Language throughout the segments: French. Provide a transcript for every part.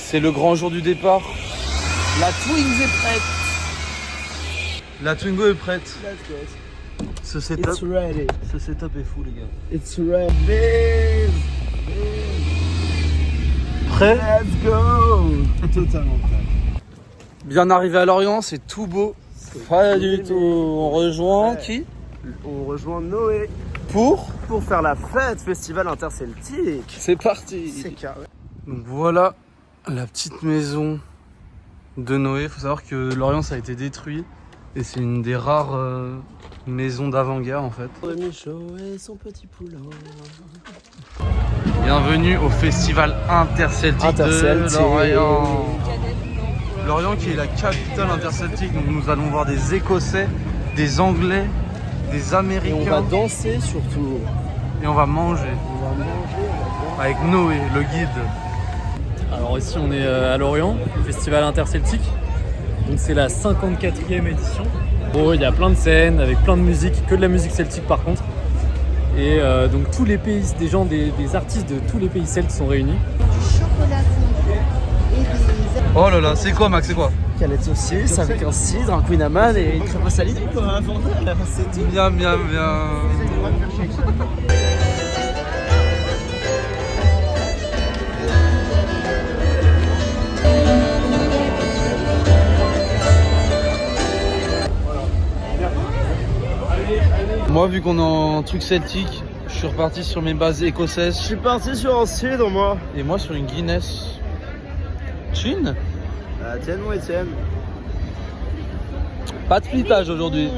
C'est le grand jour du départ. La Twingo est prête. La Twingo est prête. Let's go. Ce setup, It's ready. ce setup est fou les gars. It's ready. Prêt? Let's go. Totalement prêt. Bien arrivé à Lorient, c'est tout beau. Pas du tout. On rejoint qui? On rejoint Noé Pour faire la fête festival interceltique. C'est parti. C'est carré. Donc voilà la petite maison de Noé. Il faut savoir que Lorient ça a été détruit et c'est une des rares maisons d'avant-guerre en fait. Michaud et son petit poulain. Bienvenue au festival interceltique de Lorient. Lorient qui est la capitale interceltique, donc nous allons voir des Écossais, des Anglais, des Et Américains. on va danser surtout. Et on va manger On va manger, on va avec Noé, le guide. Alors ici on est à Lorient, festival interceltique. Donc c'est la 54e édition. Bon, il y a plein de scènes avec plein de musique, que de la musique celtique par contre. Et donc tous les pays, des artistes de tous les pays celtes sont réunis. Du chocolat fondu et des... Oh là là, c'est quoi Max, c'est quoi? Galette saucisse avec un cidre, un Queen Amman et une crêpe salée quoi, un bordel, c'est tout. Bien, bien, bien. Moi, vu qu'on est en truc celtique, je suis reparti sur mes bases Je écossaises suis parti sur un cidre moi. et moi sur une Guinness. Chin? Tiens moi Etienne. Pas de flitage aujourd'hui.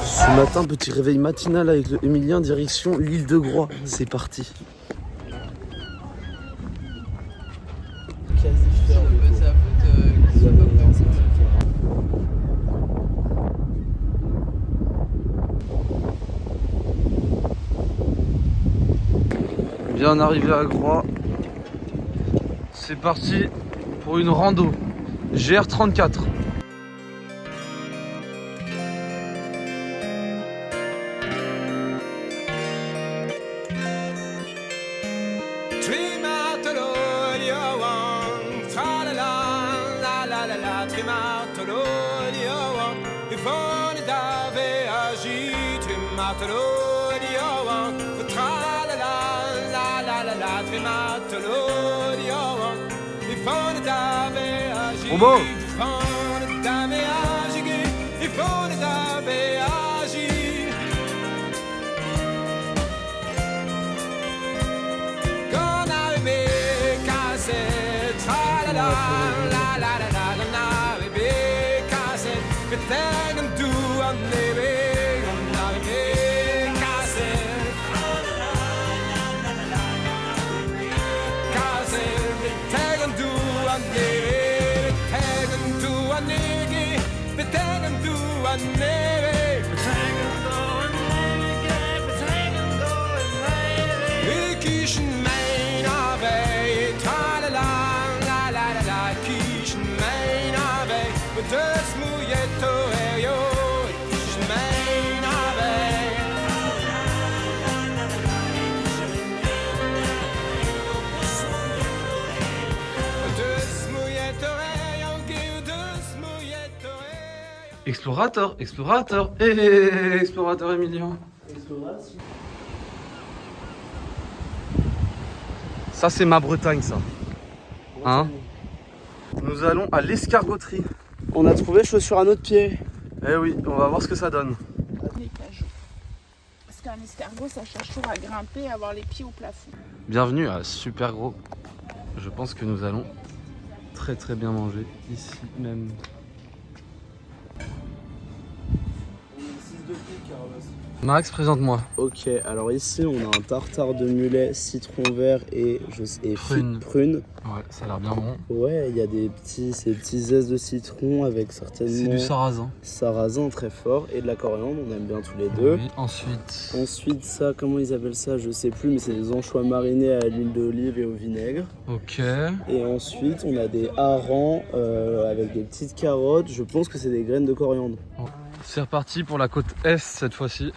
Ce matin, petit réveil matinal avec le Emilien, direction l'île de Groix. C'est parti. Bien arrivé à Groix. C'est parti pour une rando. GR34. Bon. Explorateur, explorateur, explorateur Emilien. Ça c'est ma Bretagne ça. Hein? Nous allons à l'escargoterie. On a trouvé chaussures à notre pied. Eh oui, on va voir ce que ça donne. Les cajots. Parce qu'un escargot, ça cherche toujours à grimper, à avoir les pieds au plafond. Bienvenue à Super Gros. Je pense que nous allons très bien manger ici même. Max, présente-moi. Ok, alors ici on a un tartare de mulet, citron vert et prune. Ouais, ça a l'air bien bon. Ouais, il y a ces petits zestes de citron avec certainement... C'est du sarrasin. Sarrasin très fort et de la coriandre, on aime bien tous les deux. Oui, ensuite... Ensuite ça, comment ils appellent ça, je sais plus, mais c'est des anchois marinés à l'huile d'olive et au vinaigre. Ok. Et ensuite on a des harengs avec des petites carottes, je pense que c'est des graines de coriandre. C'est reparti pour la côte Est cette fois-ci.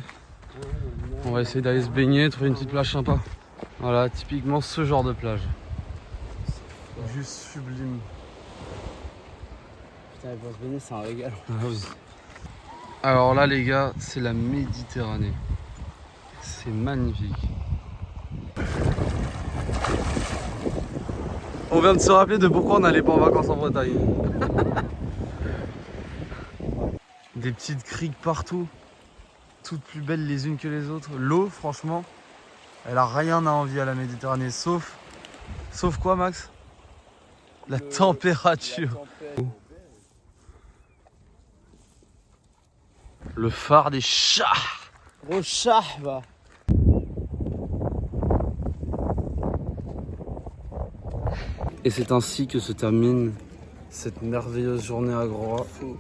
On va essayer d'aller se baigner, trouver une petite plage sympa. Voilà, typiquement ce genre de plage. Juste sublime. Putain, pour se baigner c'est un régal. Ah oui. Alors là les gars, c'est la Méditerranée. C'est magnifique. On vient de se rappeler de pourquoi on n'allait pas en vacances en Bretagne. Des petites criques partout, toutes plus belles les unes que les autres. L'eau, franchement, elle a rien à envier à la Méditerranée, sauf quoi, Max? La température. Le phare des chats. Gros chat, va. Et c'est ainsi que se termine cette merveilleuse journée à Groix. Fou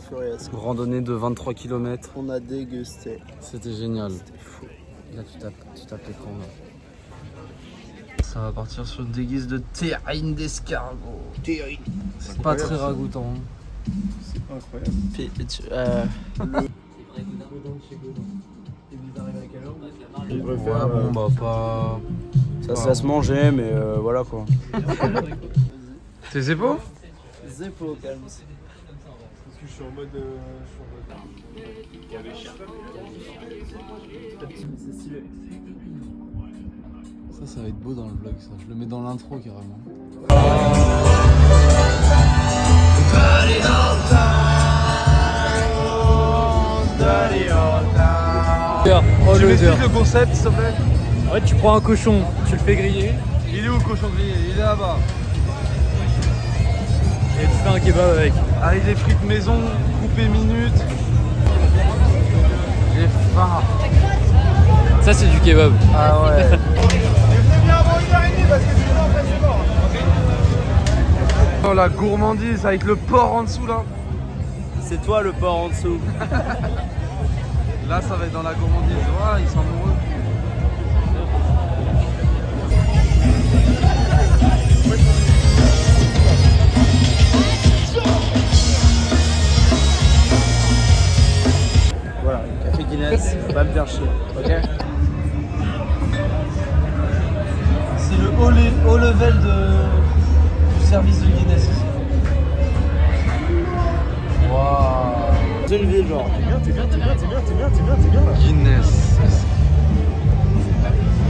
furieux. Randonnée de 23 km. On a dégusté. C'était génial. C'était fou. Là tu tapes l'écran là. Ça va partir sur une déguise de terrine d'escargot. C'est pas très ragoûtant. C'est incroyable. Ouais, bon bah pas... Ça se mangeait, mais voilà quoi. Tes épaules? Zeppo, calme. Parce que je suis en mode. C'est stylé. Ça va être beau dans le vlog ça. Je le mets dans l'intro carrément. Tu m'expliques le concept s'il te plaît? En fait, tu prends un cochon, tu le fais griller Il est où le cochon grillé? Il est là-bas. et tu fais un kebab avec. Avec des frites maison, coupées minutes. J'ai faim. Ça, c'est du kebab. Ah ouais. Oh la gourmandise avec le porc en dessous là. C'est toi le porc en dessous. Là ça va être dans la gourmandise. Voilà, ils sont amoureux. Voilà, café Guinness, va me faire chier, ok? C'est le haut level du service de Guinness ici. Waouh. C'est une ville genre. T'es bien là. Guinness.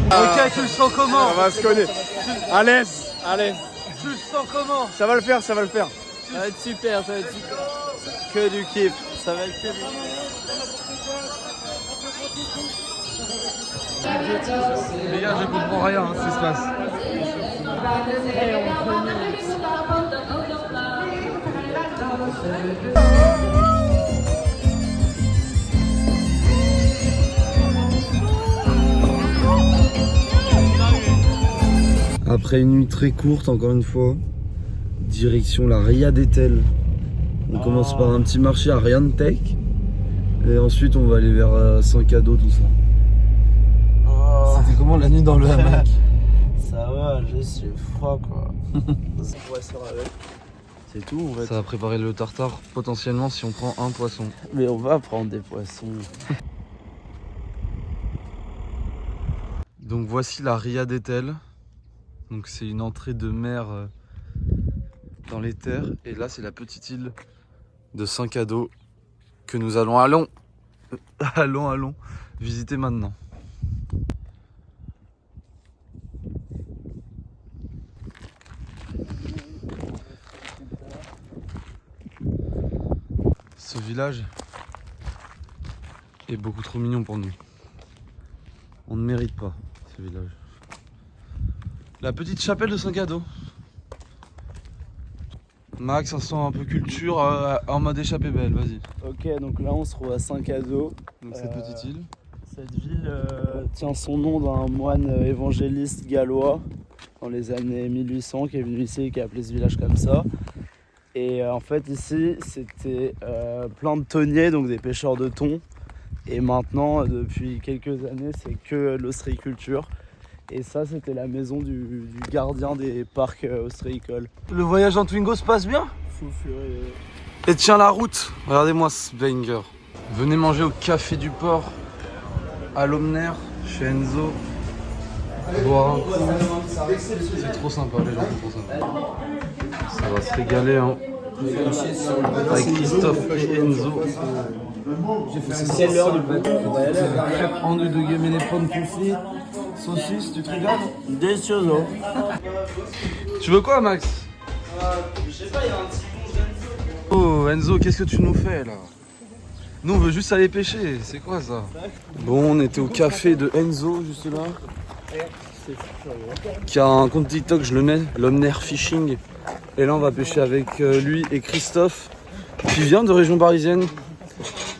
Ok, tu le sens comment? On va se connaître. À l'aise, à l'aise. Tu le sens comment? Ça va le faire, ça va le faire. Ça va être super, ça va être super. Que du kiff, ça va être que du kiff. Les gars, je comprends rien à ce qui se passe. Après une nuit très courte, encore une fois, direction la Ria d'Etel. On commence par un petit marché à Riantec et ensuite on va aller vers Saint-Cado, tout ça. C'était comment la nuit dans le hamac? Ça va, juste j'ai froid quoi. Poisson avec. C'est tout en fait. Ça va préparer le tartare potentiellement si on prend un poisson. Mais on va prendre des poissons. Donc voici la Ria d'Etel. Donc c'est une entrée de mer dans les terres. Et là c'est la petite île de Saint-Cado que nous allons visiter maintenant. Ce village est beaucoup trop mignon pour nous. On ne mérite pas ce village. La petite chapelle de Saint-Cado. Max, instant un peu culture en mode échappée belle, vas-y. Ok, donc là on se trouve à Saint-Cado. Donc cette petite île. Cette ville tient son nom d'un moine évangéliste gallois dans les années 1800 qui est venu ici et qui a appelé ce village comme ça. Et en fait ici c'était plein de thoniers, donc des pêcheurs de thon. Et maintenant depuis quelques années c'est que l'ostréiculture. Et ça c'était la maison du gardien des parcs ostréicoles. Le voyage en Twingo se passe bien? Fou furieux. Et tiens la route. Regardez-moi ce banger. Venez manger au Café du Port à l'Omner chez Enzo. Boire un coup. C'est trop sympa, les gens sont trop sympas. Ça va se régaler hein. Avec Christophe et Enzo. C'est l'heure du pont. Crêpes André de Game et les pommes confits. Saucisse, tu te régales? Delicioso. Tu veux quoi Max? Je sais pas, il y a un petit Oh Enzo, qu'est-ce que tu nous fais là? Nous on veut juste aller pêcher, c'est quoi ça? Bon, on était au café de Enzo juste là. Qui a un compte TikTok, je le mets, l'Omner Fishing. Et là on va pêcher avec lui et Christophe, qui vient de région parisienne.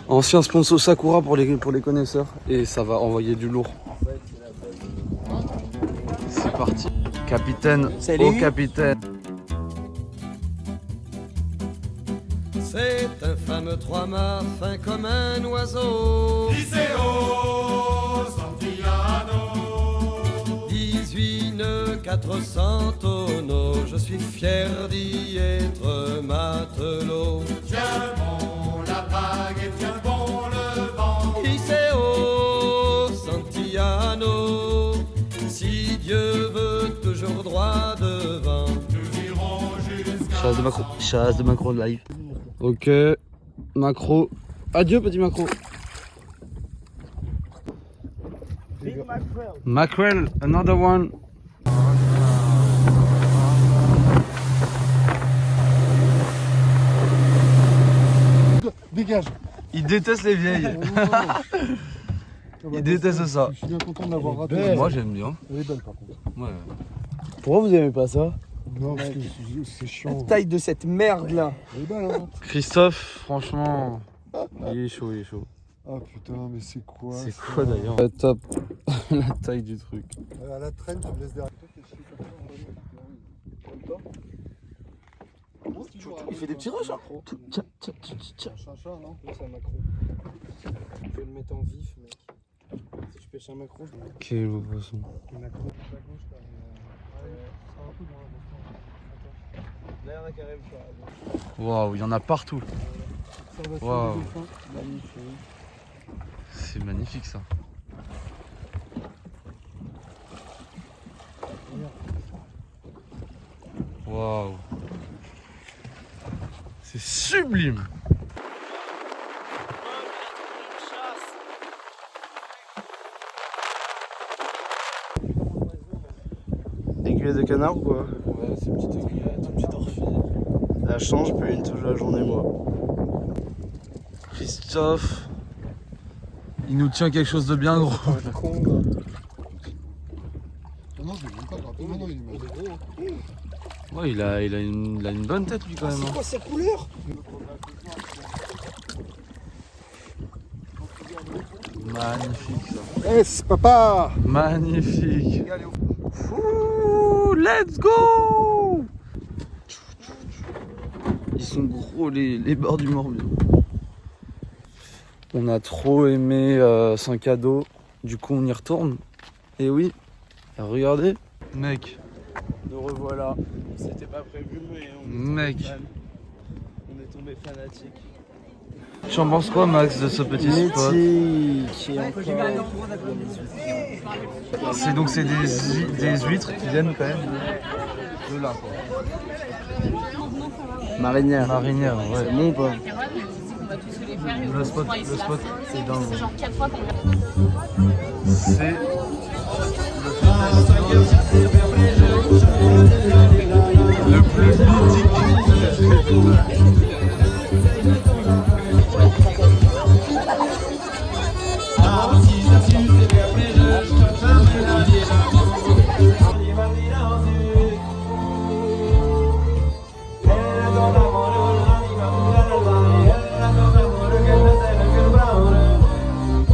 Ancien sponsor Sakura pour les connaisseurs. Et ça va envoyer du lourd. C'est parti. Capitaine, au capitaine. C'est un fameux trois-mâts fin comme un oiseau. Liceo Santillano. 18 nœuds, 400 tonneaux. Je suis fier d'y être matelot. Tiens bon la vague et tiens bon le vent. Liceo Santillano. Si Dieu veut toujours droit devant, nous irons jusqu'à... Chasse de macro live. Ok, macro. Adieu petit macro. Mackerel, another one. Dégage. Il déteste les vieilles. Il déteste ça. Je suis bien content de l'avoir raté. Moi j'aime bien. Elle est belle par contre. Ouais. Pourquoi vous aimez pas ça? Non, parce que c'est chiant. Taille de cette merde là. Elle est belle, hein. Christophe, franchement, il est chaud, il est chaud. Ah putain, mais c'est quoi? C'est ça quoi d'ailleurs? Top, la taille du truc. À la traîne, tu me laisses derrière toi. Il fait des petits rushs hein. Chat, non? C'est un macro. Je vais le mettre en vif mec. Si je pêche un macro, je vais Quel beau poisson. Un macro. Là, il y en a qui arrivent pas. Waouh, il y en a partout. Waouh. Magnifique. C'est magnifique ça. Waouh. C'est sublime. Aiguille de canard ou quoi? Ouais, c'est une petite aiguillette, une petite orphie. La change, je peux une toute la journée moi. Christophe, il nous tient quelque chose de bien gros. Non, je ne même pas gratter. Non, non, il est gros. Ouais, il a une bonne tête lui quand même. C'est quoi cette couleur? Magnifique ça. Yes, papa! Magnifique. Ouh, let's go. Ils sont gros les bords du Morbihan. On a trop aimé Saint-Cado, du coup on y retourne. Et oui, regardez. Mec, Nous revoilà. C'était pas prévu mais on mec. est tombé fanatique. Tu en penses quoi Max de ce petit spot? C'est donc c'est des huîtres qui viennent quand même de là quoi. Marinière. Marinière, ouais. C'est bon ou pas? faire. Le spot, c'est dingue. C'est genre 4 fois qu'on vient. C'est le plus mythique.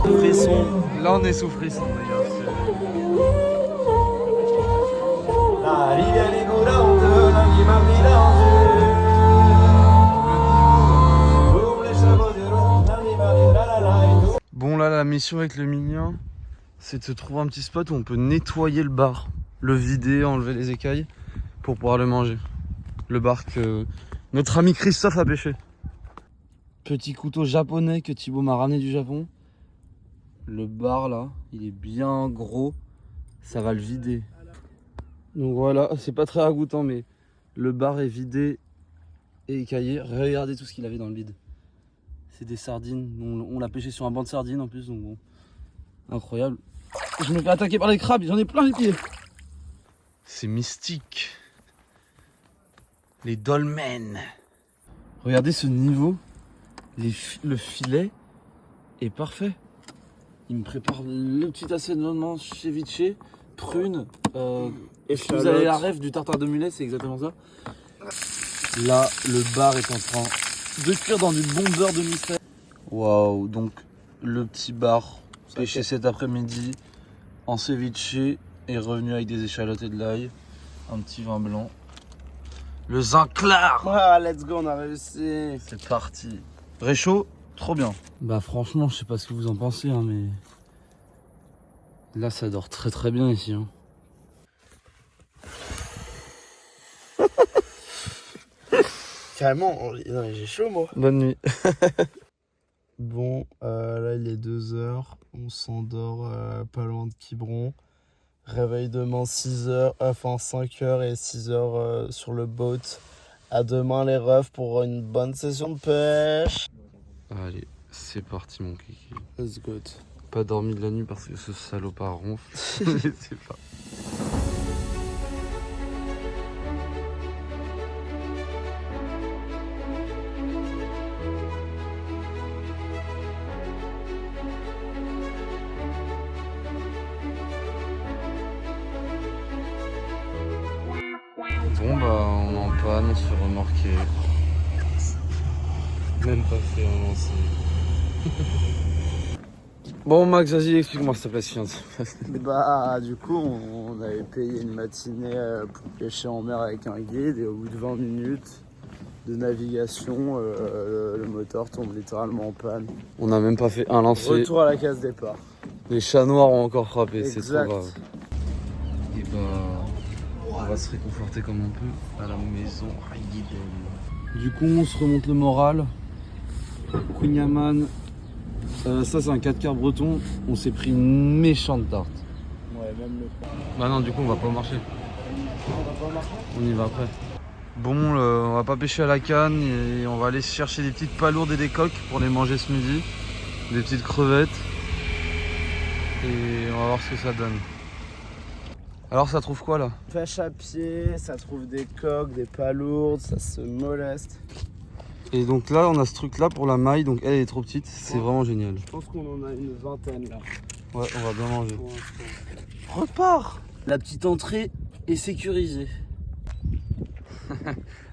Frisson. Là on est sous frisson les gars. Bon là la mission avec le mignon, c'est de se trouver un petit spot où on peut nettoyer le bar, le vider, enlever les écailles pour pouvoir le manger. Le bar que notre ami Christophe a pêché. Petit couteau japonais que Thibaut m'a ramené du Japon. Le bar là, il est bien gros, ça va le vider. Donc voilà, c'est pas très ragoûtant mais le bar est vidé et écaillé. Regardez tout ce qu'il avait dans le vide. C'est des sardines, on l'a pêché sur un banc de sardines en plus, donc bon, incroyable. Je me fais attaquer par les crabes, j'en ai plein les pieds. C'est mystique. Les dolmens. Regardez ce niveau, le filet est parfait. Il me prépare le petit assaisonnement ceviche, prunes, et si vous avez la rêve du tartare de mulet, c'est exactement ça. Là, le bar est en train de cuire dans du bon beurre de mystère. Waouh, donc le petit bar pêché cet après-midi en ceviche est revenu avec des échalotes et de l'ail, un petit vin blanc. Le zinclar. Ah, let's go, on a réussi. C'est parti. Réchaud, trop bien. Bah franchement, je sais pas ce que vous en pensez, hein, mais là ça dort très très bien ici. Hein. Carrément, j'ai chaud moi. Bonne nuit. Bon, là il est 2h, on s'endort pas loin de Quiberon. Réveil demain 6h, enfin 5h et 6h sur le boat. À demain les refs pour une bonne session de pêche. Allez, c'est parti mon kiki. Let's go. Pas dormi de la nuit parce que ce salopard ronfle. C'est pas. Bon bah on est en panne, on se fait remorquer. Même pas fait un lancer. Bon Max, vas-y explique-moi s'il te plaît ce qu'il vient. Bah du coup on avait payé une matinée pour pêcher en mer avec un guide et au bout de 20 minutes de navigation, le moteur tombe littéralement en panne. On n'a même pas fait un lancer. Retour à la case départ. Les chats noirs ont encore frappé, c'est Exact. trop grave. Et bah on va se réconforter comme on peut à la maison. Du coup on se remonte le moral. Kunyaman. Ça c'est un 4 quarts breton, on s'est pris une méchante tarte. Ouais, même le Bah non, du coup on va pas marcher. On y va après. Bon, on va pas pêcher à la canne et on va aller chercher des petites palourdes et des coques pour les manger ce midi. Des petites crevettes. Et on va voir ce que ça donne. Alors ça trouve quoi là? pêche à pied, ça trouve des coques, des palourdes, ça se moleste. Et donc là on a ce truc là pour la maille, donc elle est trop petite, c'est vraiment génial. Je pense qu'on en a une vingtaine là. Ouais, on va bien manger. Pour l'instant. Repars. La petite entrée est sécurisée.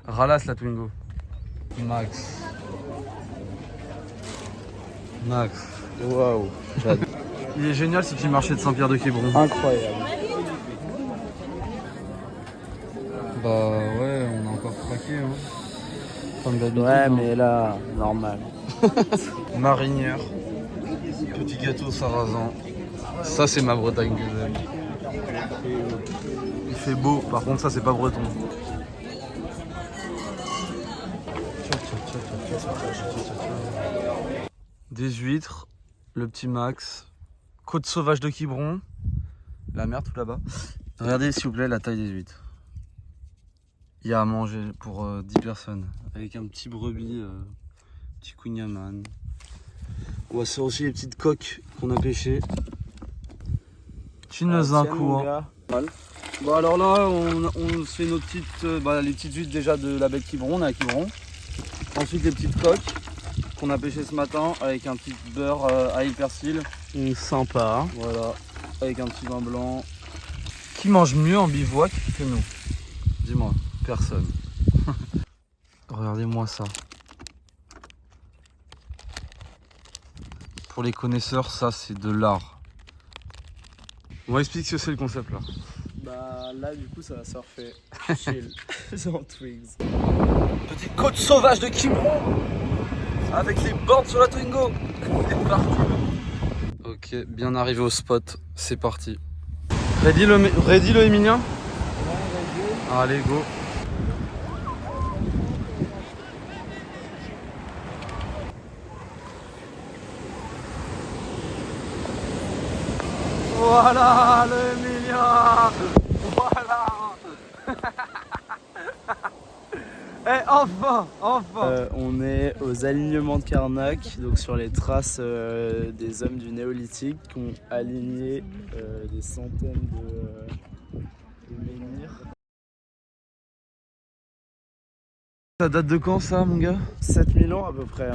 Ralasse la Twingo. Max. Max. Waouh, Il est génial ce petit marché de Saint-Pierre-de-Quiberon. incroyable. Bah ouais, on a encore craqué hein. Comme d'habitude. Ouais, hein. mais là, normal. Marinière. Petit gâteau sarrasin. Ça c'est ma Bretagne que j'aime. Il fait beau, par contre ça c'est pas breton. Des huîtres, le petit Max, côte sauvage de Quiberon, la mer tout là-bas. Regardez s'il vous plaît la taille des huîtres. Il y a à manger pour 10 personnes, avec un petit brebis, petit kunyaman, On va se aussi les petites coques qu'on a pêchées. Chine-nous un Tiens, coup. mon Hein. gars. Mal. Bon alors là on se fait nos petites les petites huîtres déjà de la baie de Quiberon, on est à Quiberon. Ensuite les petites coques qu'on a pêchées ce matin avec un petit beurre ail persil. Sympa. Hein. Voilà, avec un petit vin blanc. Qui mange mieux en bivouac que nous? Dis-moi. Personne. Regardez-moi ça. Pour les connaisseurs, ça c'est de l'art. On va expliquer ce que c'est le concept là. Bah là du coup ça va surfer chill sur Twigs. Petite côte sauvage de Quiberon avec les bornes sur la Twingo. C'est parti. Ok, bien arrivé au spot, c'est parti. Ready le Emilien? Allez, go. Voilà le Emilien. Voilà. Eh, enfin. On est aux alignements de Carnac, donc sur les traces des hommes du néolithique qui ont aligné des centaines de menhirs. Ça date de quand ça, mon gars? 7000 ans à peu près.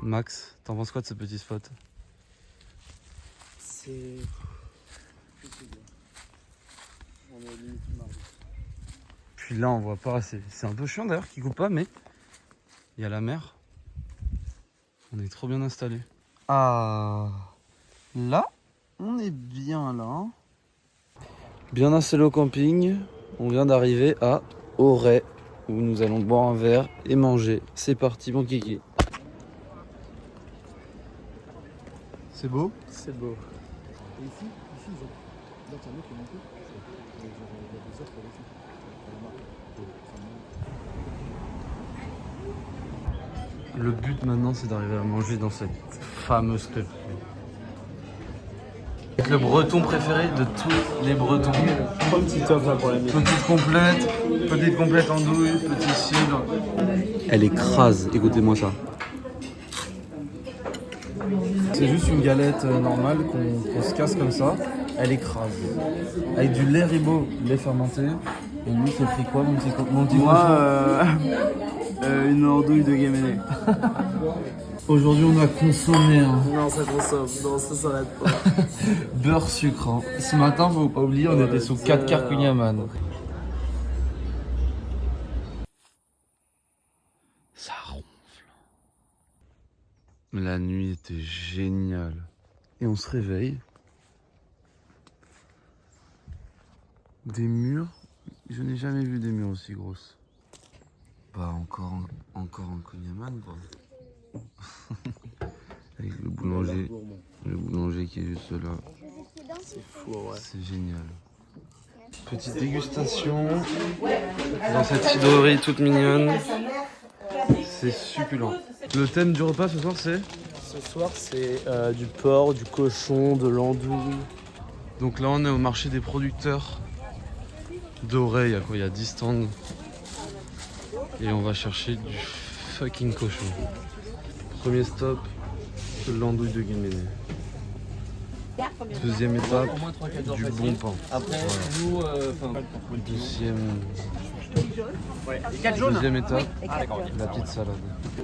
Max, t'en penses quoi de ce petit spot? C'est. On est limite mardi. Puis là, on voit pas. C'est un peu chiant d'ailleurs qu'il coupe pas, mais il y a la mer. On est trop bien installé. Ah, là, on est bien là. Hein. Bien installé au camping. On vient d'arriver à Auray, où nous allons boire un verre et manger. C'est parti, mon kiki. C'est beau? C'est beau. Et ici, ils ont. Là, t'en as qui est monté. Il y a des heures pour ici. Le but maintenant, c'est d'arriver à manger dans cette fameuse crêpe. Le breton préféré de tous les bretons. Prends une petite top là pour la mise. Petite complète andouille, petit cidre. Elle écrase, écoutez-moi ça. C'est juste une galette normale qu'on se casse comme ça. Elle écrase. Avec du lait ribot, lait fermenté. Et lui, c'est pris quoi, mon petit cochon? Moi, une andouille de Guéméné. Aujourd'hui, on a consommé hein. Non, ça consomme. Non, ça s'arrête pas. Beurre sucre. Hein. Ce matin, faut pas oublier, on était sous 4 Carcugnaman. Ça ronfle. La nuit était géniale. Et on se réveille. Des murs. Je n'ai jamais vu des murs aussi grosses. Bah encore un Cognaman quoi. Avec le boulanger qui est juste là. C'est fou, ouais. C'est génial. Petite dégustation dans cette cidrerie toute mignonne. C'est succulent. Le thème du repas ce soir c'est? Ce soir, c'est du porc, du cochon, de l'andouille. Donc là on est au marché des producteurs d'Auray. Il y a 10 stands. Et on va chercher du fucking cochon. Premier stop, l'andouille de Guéméné. Deuxième étape, du bon pain. Après, Voilà. nous, Deuxième étape, la petite salade.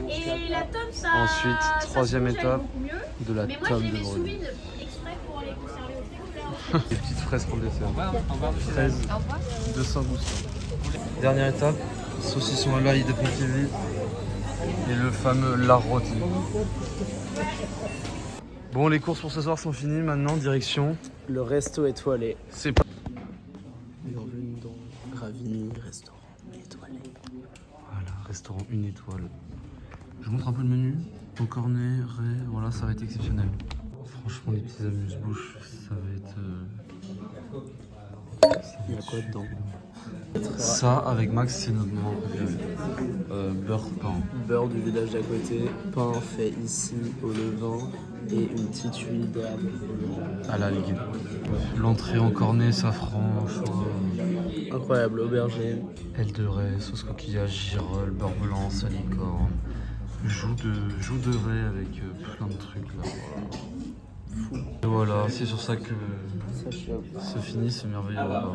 Et la tome, ça. Ensuite, ça troisième se congèle étape, beaucoup mieux. de la Mais moi, table je de les mets sous brûle. vide exprès pour les conserver au frigo. Des petites fraises pour le dessert. Fraises, 200 gouttes. Dernière étape, saucisson à l'ail de Pontivy et le fameux lard rôti. Bon, les courses pour ce soir sont finies. Maintenant, direction. Le resto étoilé. C'est pas. Bienvenue dans Gravini, restaurant étoilé. Voilà, restaurant 1 étoile. Je vous montre un peu le menu. Au cornet, raies, voilà, ça va être exceptionnel. Franchement, les petits amuse-bouches, ça va être Il y a quoi dedans? Ça, avec Max, c'est notre moment préféré. Beurre pain. Beurre du village d'à côté, pain fait ici au levain et une petite huile d'herbe. À l'algue. L'entrée en cornet, safran, choix, Incroyable, aubergine. aile de raie, sauce coquillage, girole, beurre blanc, salicorne, joue de raie avec plein de trucs là. Voilà. Et voilà, c'est sur ça que se finit ce merveilleux repas.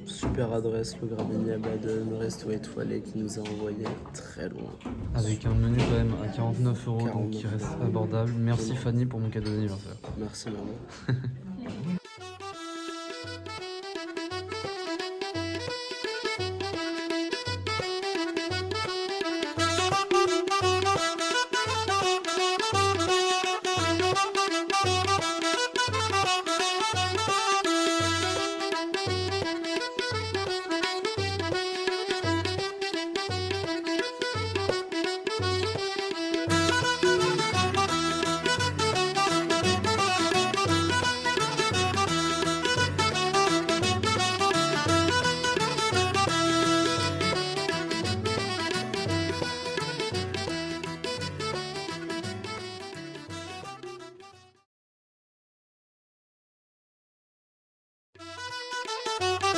Super adresse, le Grabini à Baden, resto étoilé qui nous a envoyé très loin. Avec un menu quand même à 49 €, donc qui 49 reste abordable. Merci Fanny pour mon cadeau d'anniversaire. Merci maman.